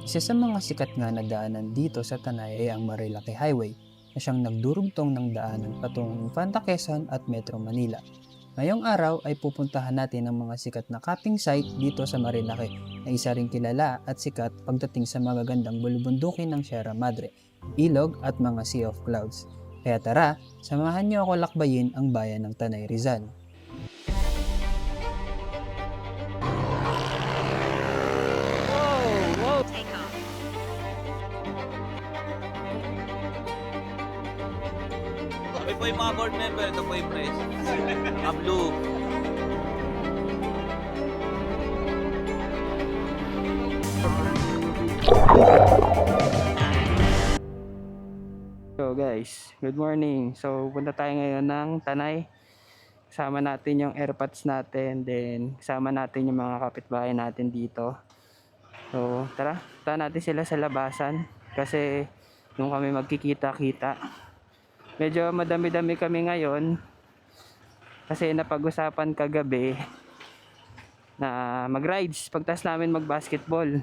Isa sa mga sikat nga na daanan dito sa Tanay ay ang Marilaki Highway na siyang nagdurugtong ng daanan patungong Infanta Quezon at Metro Manila. Ngayong araw ay pupuntahan natin ang mga sikat na camping site dito sa Marilaki na isa ring kilala at sikat pagdating sa magagandang bulubundukin ng Sierra Madre, ilog at mga sea of clouds. Kaya tara, samahan niyo ako lakbayin ang bayan ng Tanay Rizal. Kami po yung mga board member, ito po yung press. Blue. So guys, good morning. So punta tayo ngayon ng Tanay. Kasama natin yung airpods natin, then kasama natin yung mga kapitbahay natin dito. So tara, punta natin sila sa labasan kasi nung kami magkikita-kita. Medyo madami-dami kami ngayon kasi napag-usapan kagabi na mag-rides pagtas namin mag-basketball.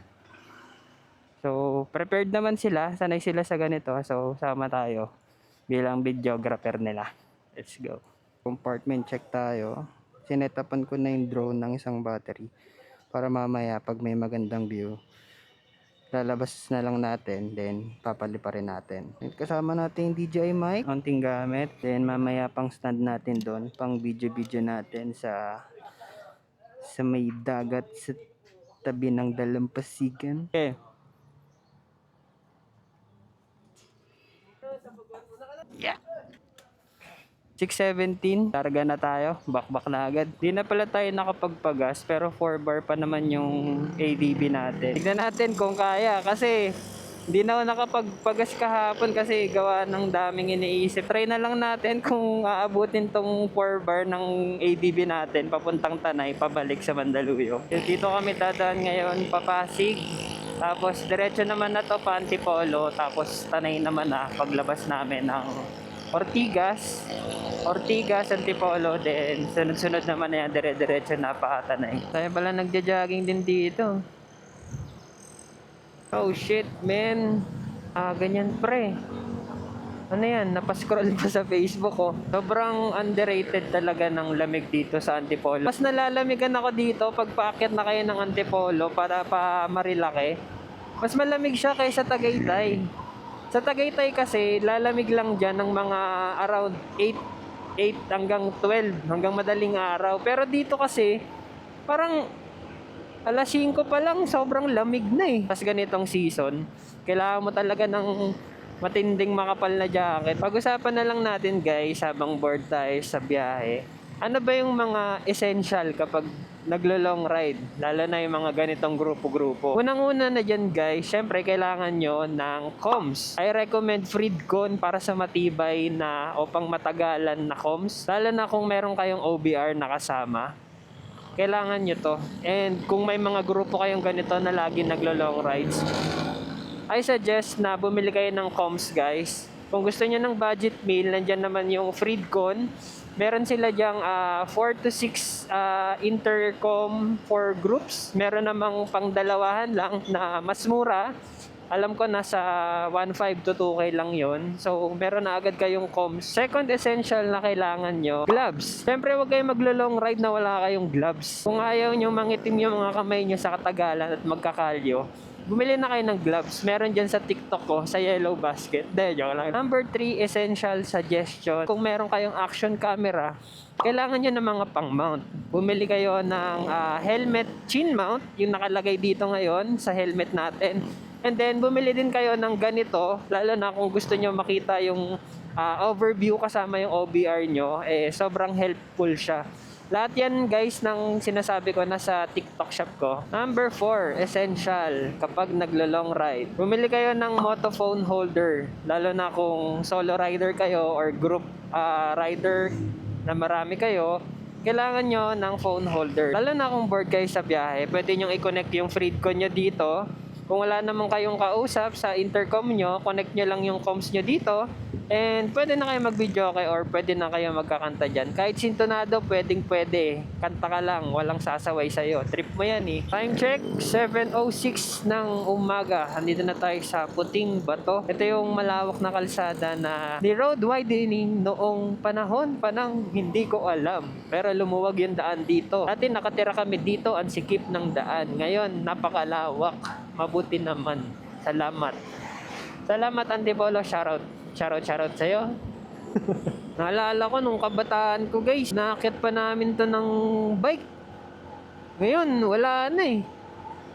So, prepared naman sila. Sanay sila sa ganito. So, sama tayo bilang videographer nila. Let's go. Compartment check tayo. Sinetapan ko na yung drone ng isang battery para mamaya pag may magandang view, lalabas na lang natin, then papaliparin natin. Kasama natin yung DJI mic, konting gamit, then mamaya pang stand natin doon, pang video-video natin sa may dagat sa tabi ng dalampasigan. Okay. Yeah. 6:17, targa na tayo, bakbak na agad. Di na pala tayo nakapagpagas pero 4 bar pa naman yung ADB natin. Tignan natin kung kaya kasi hindi na ako nakapagpagas kahapon kasi gawa ng daming iniisip. Try na lang natin kung aabutin tong 4 bar ng ADB natin papuntang Tanay, pabalik sa Mandaluyong. Dito kami dadaan ngayon, papasig. Tapos diretso naman na to pa Antipolo, tapos Tanay naman na paglabas namin ng Ortigas, Antipolo, then sunod-sunod naman na yan, dire-diretso na pa Tanay. Tayo pala nagja-jogging din dito. Oh shit man, ganyan pre. Ano yan, napascroll pa sa Facebook ko. Sobrang underrated talaga ng lamig dito sa Antipolo. Mas nalalamigan ako dito pag paakyat na kayo ng Antipolo para pa Marilaki. Mas malamig siya kaysa Tagaytay. Sa Tagaytay kasi, lalamig lang dyan ng mga around 8 hanggang 12, hanggang madaling araw. Pero dito kasi, parang alas 5 pa lang, sobrang lamig na eh. Tapos ganitong season, kailangan mo talaga ng matinding makapal na jacket. Pag-usapan na lang natin guys, habang bored tayo sa biyahe. Ano ba yung mga essential kapag naglo-long ride? Lalo na yung mga ganitong grupo-grupo. Unang-una na dyan guys, syempre kailangan nyo ng comms. I recommend Freedcon para sa matibay na o pang matagalan na comms. Lalo na kung meron kayong OBR na kasama. Kailangan nyo to. And kung may mga grupo kayong ganito na lagi naglo-long rides, I suggest na bumili kayo ng comms guys. Kung gusto niyo ng budget meal, nandyan naman yung Freedcon. Meron sila dyang 4 to 6 intercom for groups. Meron namang pangdalawahan lang na mas mura. Alam ko nasa 1.5 to 2K lang yon. So meron na agad kayong comms. Second essential na kailangan nyo, gloves. Siyempre huwag kayong maglo-long ride na wala kayong gloves. Kung ayaw nyo mangitim yung mga kamay nyo sa katagalan at magkakalyo, bumili na kayo ng gloves. Meron dyan sa TikTok ko, sa Yellow Basket. Joke lang. Number 3, essential suggestion. Kung meron kayong action camera, kailangan nyo ng mga pang-mount. Bumili kayo ng helmet chin mount, yung nakalagay dito ngayon sa helmet natin. And then, bumili din kayo ng ganito, lalo na kung gusto nyo makita yung overview kasama yung OBR nyo, sobrang helpful siya. Lahat yan guys ng sinasabi ko nasa TikTok shop ko. Number 4, essential kapag naglo-long ride. Bumili kayo ng motophone holder. Lalo na kung solo rider kayo or group rider na marami kayo, kailangan nyo ng phone holder. Lalo na kung bored kayo sa biyahe, pwede nyo i-connect yung Freedcon nyo dito. Kung wala naman kayong kausap sa intercom nyo, connect nyo lang yung comms nyo dito. And pwede na kayo mag-video okay or pwede na kayo magkakanta dyan. Kahit sintonado, pwede. Kanta ka lang, walang sasaway sa'yo. Trip mo yan eh. Time check, 7:06 ng umaga. Andito na tayo sa Puting Bato. Ito yung malawak na kalsada na ni road widening noong panahon pa nang hindi ko alam. Pero lumuwag yung daan dito. Dati nakatira kami dito, ang sikip ng daan. Ngayon, napakalawak. Mabuti naman. Salamat. Salamat Antipolo, shoutout. Shoutout sa'yo. Naalala ko nung kabataan ko guys, naakyat pa namin to ng bike. Ngayon, wala na eh.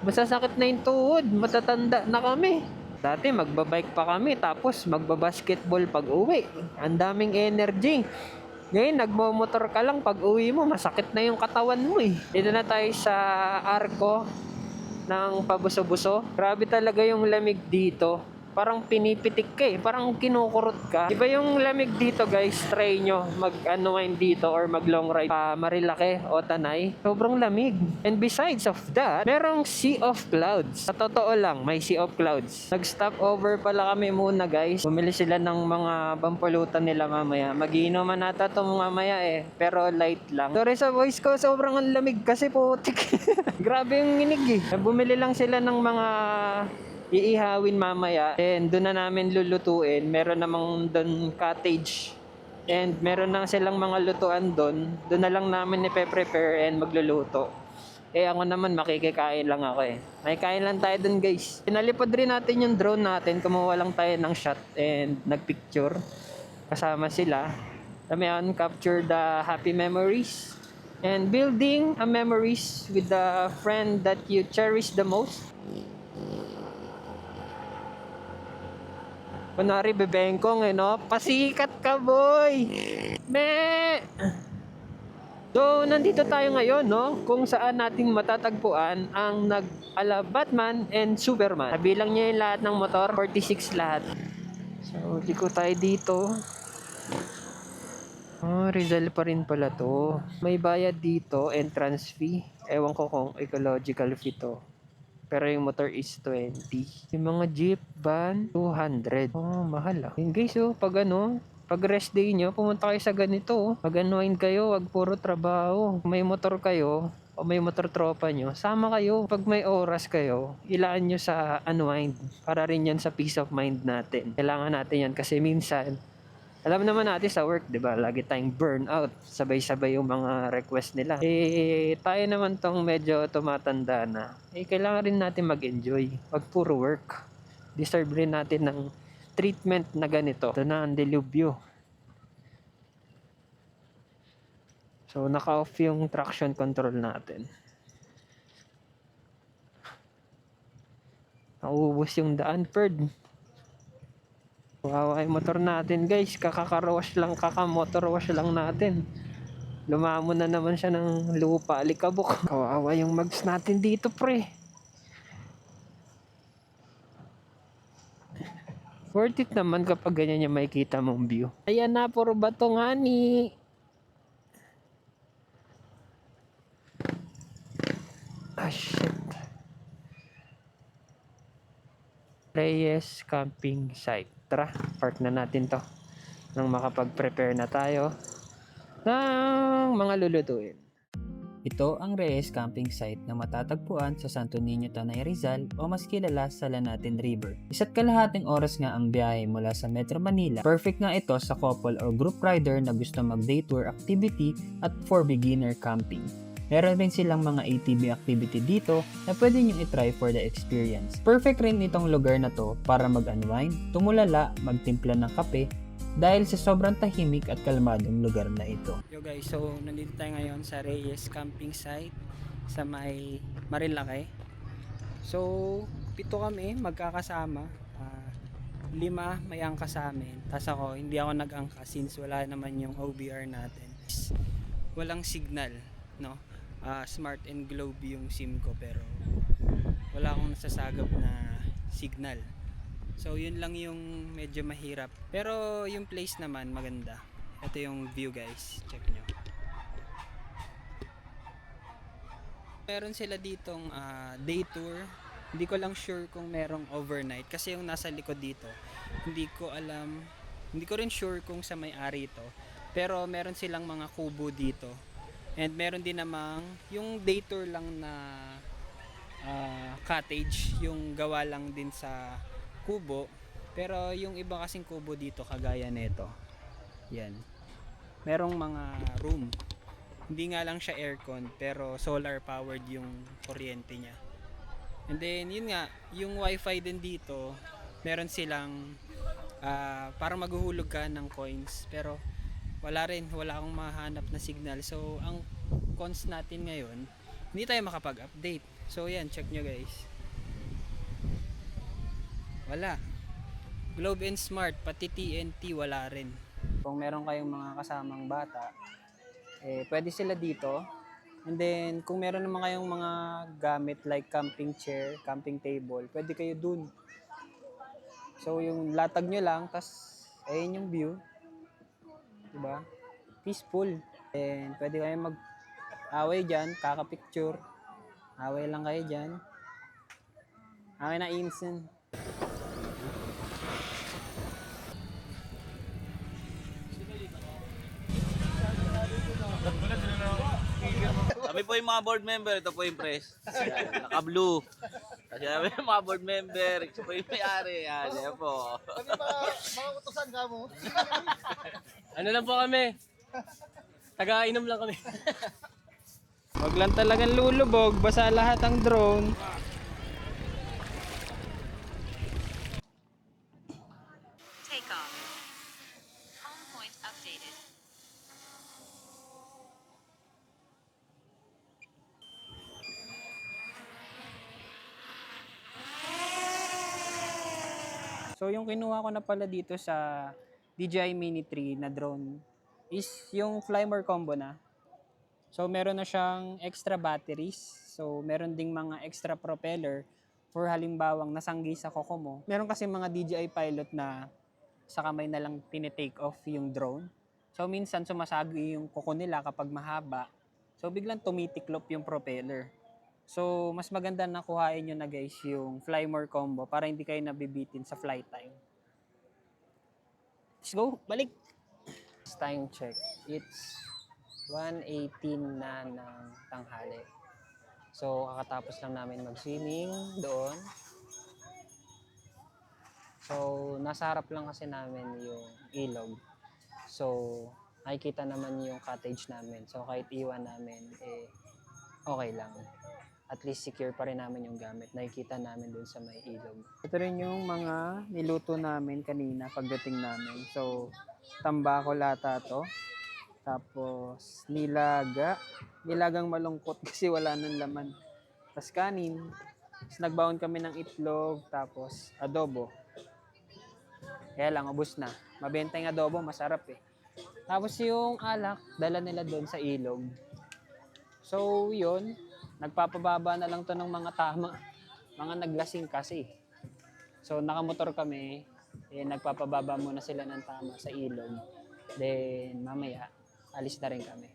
Masasakit na yung tuhod, matatanda na kami. Dati magbabike pa kami, tapos magbabasketball pag uwi. Ang daming energy. Ngayon, nagmomotor ka lang pag uwi mo, masakit na yung katawan mo eh. Dito na tayo sa Arco ng Pabuso-Buso. Grabe talaga yung lamig dito. Parang pinipitik ka eh. Parang kinukurot ka. Iba yung lamig dito guys. Try nyo mag-unwind dito or mag long ride pa Marilake o Tanay. Sobrang lamig. And besides of that, merong sea of clouds. Sa totoo lang, may sea of clouds. Nag-stop over pala kami muna guys. Bumili sila ng mga pampulutan nila mamaya. Magiinuman nata ito mamaya eh. Pero light lang. Sorry sa voice ko. Sobrang ang lamig kasi putik. Grabe yung nginig eh. Bumili lang sila ng mga iihawin mamaya and doon na namin lulutuin. Meron namang doon cottage and meron na silang mga lutuan doon na lang namin ipe-prepare and magluluto. Ako naman makikikain lang ako eh. May kain lang tayo doon guys. Pinalipad rin natin yung drone natin, kumuha lang tayo ng shot and nagpicture kasama sila. Kami capture the happy memories and building a memories with the friend that you cherish the most. Kunwari, bebengkong eh, no? Pasikat ka, boy! Me! So, nandito tayo ngayon, no? Kung saan natin matatagpuan ang nag-ala Batman and Superman. Kabilang niya yung lahat ng motor, 46 lahat. So, liko tayo dito. Oh, Rizal pa rin pala to. May bayad dito, entrance fee. Ewan ko kung ecological fee to. Pero yung motor is 20. Yung mga jeep, van, 200. Oh, mahal ah. Yun guys, pag rest day nyo, pumunta kayo sa ganito. Pag unwind kayo, wag puro trabaho. Kung may motor kayo, o may motor tropa nyo, sama kayo. Pag may oras kayo, ilaan nyo sa unwind. Para rin yan sa peace of mind natin. Kailangan natin yan kasi minsan, alam naman natin sa work, di ba? Lagi tayong burnout. Sabay-sabay yung mga request nila. Tayo naman tong medyo tumatanda na. Kailangan rin natin mag-enjoy. Wag puro work. Deserve rin natin ng treatment na ganito. Ito na ang delubyo. So, naka-off yung traction control natin. Nauubos yung daan, Perd. Kawawa yung motor natin guys, kakamotor wash lang natin. Lumamon na naman siya ng lupa, alikabok. Kawawa yung mags natin dito pre. Worth it naman kapag ganyan yung makikita mong view. Ayan na, puro bato nga ni. Ah shit. Reyes Camping Site. Tara, park na natin to nang makapag-prepare na tayo ng mga lulutuin. Ito ang Reyes Camping Site na matatagpuan sa Santo Niño, Tanay, Rizal o mas kilala sa Lanatin River. Isa't kalahating oras nga ang biyahe mula sa Metro Manila. Perfect nga ito sa couple or group rider na gusto mag-day tour activity at for beginner camping. Meron rin silang mga ATV activity dito na pwede nyo itry for the experience. Perfect rin itong lugar na to para mag-unwind, tumulala, magtimpla ng kape dahil sa sobrang tahimik at kalmadong lugar na ito. Yo guys, so nandito tayo ngayon sa Reyes Camping Site sa may Marilake. So, 7 kami magkakasama. 5 may angka sa amin. Tapos ako, hindi ako nag-angka since wala naman yung OBR natin. Walang signal, no? Smart and Globe yung SIM ko pero wala akong nasasagap na signal. So yun lang yung medyo mahirap. Pero yung place naman maganda. Ito yung view guys. Check nyo. Meron sila ditong day tour Hindi ko lang sure kung merong overnight kasi yung nasa likod dito, hindi ko alam, hindi ko rin sure kung sa may-ari ito. Pero meron silang mga kubo dito. And meron din namang yung day tour lang na cottage, yung gawa lang din sa kubo. Pero yung iba kasing kubo dito kagaya nito. Yan. Merong mga room. Hindi nga lang siya aircon pero solar powered yung kuryente niya. And then yun nga, yung wifi din dito, meron silang parang maghuhulog ka ng coins pero wala akong mahanap na signal. So ang cons natin ngayon, hindi tayo makapag-update. So yan, check nyo guys. Wala. Globe and Smart, pati TNT wala rin. Kung meron kayong mga kasamang bata, pwede sila dito. And then, kung meron naman kayong mga gamit like camping chair, camping table, pwede kayo dun. So, yung latag nyo lang, tas ayun yung view. Diba? Peaceful. And pwede kayo mag-away dyan, kaka-picture. Away lang kayo dyan. Away na instant. Kami po yung mga board member, ito po yung press. Yan, naka-blue. Kasi kami yung mga board member, ito po yung may-ari. Yan po. Kami mga utusan ka mo. Ano lang po kami? Taga-inom lang kami. Wag lang talagang lulubog, basa lahat ang drone. Take off. Home point updated. So yung kinuha ko na pala dito sa DJI Mini 3 na drone is yung Flymore combo na. So meron na siyang extra batteries. So meron ding mga extra propeller for halimbawang nasanggi sa koko mo. Meron kasi mga DJI pilot na sa kamay na lang tinitake off yung drone. So minsan sumasagi yung koko nila kapag mahaba. So biglang tumitiklop yung propeller. So, mas maganda na kuhain nyo na guys yung Flymore combo para hindi kayo nabibitin sa flight time. Let's go! Balik! Time check. It's 1:18 na ng tanghali. So, kakatapos lang namin mag-swimming doon. So, nasa harap lang kasi namin yung ilog. So, nakikita naman yung cottage namin. So, kahit iwan namin, okay lang. At least secure pa rin namin yung gamit. Nakikita namin dun sa may ilog. Ito rin yung mga niluto namin kanina pagdating namin. So, tambako lata to. Tapos, nilaga. Nilagang malungkot kasi wala nang laman. Tapos kanin. Tapos nagbaon kami ng itlog. Tapos adobo. Kaya lang, ubos na. Mabenta yung adobo, masarap eh. Tapos yung alak, dala nila doon sa ilog. So, yun. Nagpapababa na lang to ng mga tama. Mga naglasing kasi. So, nakamotor kami. Nagpapababa muna sila ng tama sa ilog. Then, mamaya, alis na rin kami.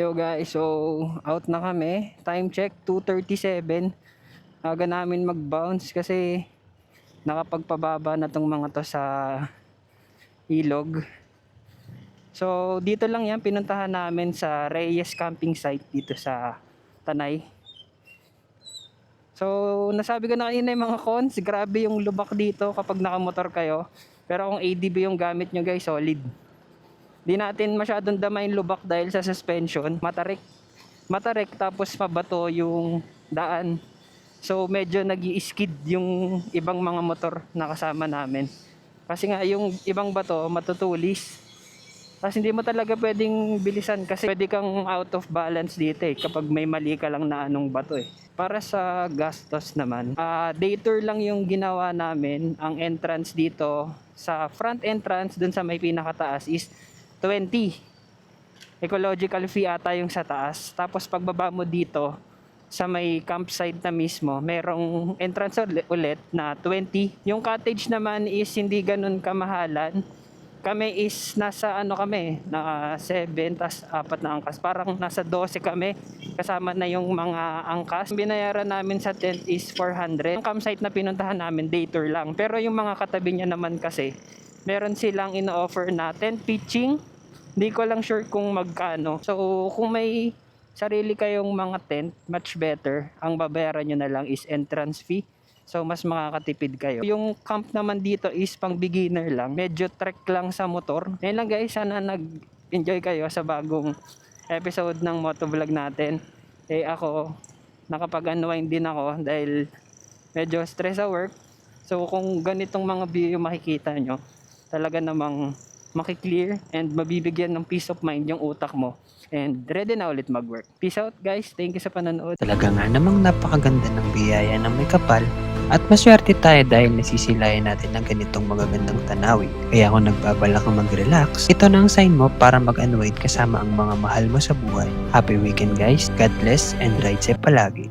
Yo guys, so out na kami. Time check, 2:37. Aga namin mag-bounce kasi nakapagpababa na tong mga to sa ilog. So, dito lang yan, pinuntahan namin sa Reyes Camping Site dito sa Tanay. So, nasabi ko na kanina yung mga cons, grabe yung lubak dito kapag nakamotor kayo. Pero kung ADB yung gamit nyo guys, solid. Di natin masyadong dama yung lubak dahil sa suspension. Matarik tapos mabato yung daan. So, medyo nag-i-skid yung ibang mga motor na kasama namin. Kasi nga, yung ibang bato matutulis. Tapos hindi mo talaga pwedeng bilisan kasi pwede kang out of balance dito kapag may mali ka lang na anong bato eh. Para sa gastos naman, day tour lang yung ginawa namin. Ang entrance dito sa front entrance dun sa may pinakataas is 20. Ecological fee ata yung sa taas. Tapos pagbaba mo dito sa may campsite na mismo, merong entrance ulit na 20. Yung cottage naman is hindi ganun kamahalan. Kami is nasa ano kami, na 7 tas 4 na angkas. Parang nasa 12 kami kasama na yung mga angkas. Binayaran namin sa tent is 400. Ang campsite na pinuntahan namin day tour lang. Pero yung mga katabi niya naman kasi meron silang ino-offer na tent pitching. Hindi ko lang sure kung magkano. So kung may sarili kayong mga tent, much better. Ang babayaran nyo na lang is entrance fee. So mas makakatipid kayo. Yung camp naman dito is pang beginner lang. Medyo trek lang sa motor. Ngayon lang guys, sana nag-enjoy kayo sa bagong episode ng motovlog natin. Ako, nakapag-unwind din ako dahil medyo stress sa work. So kung ganitong mga view yung makikita nyo, talaga namang makiklear and mabibigyan ng peace of mind yung utak mo. And ready na ulit mag-work. Peace out guys. Thank you sa panonood. Talaga nga namang napakaganda ng biyaya ng may kapal at maswerte tayo dahil nasisilayan natin ng ganitong magagandang tanawin. Kaya kung nagbabalak kang mag-relax, ito na ang sign mo para mag-unwind kasama ang mga mahal mo sa buhay. Happy weekend guys, God bless and ride safe palagi.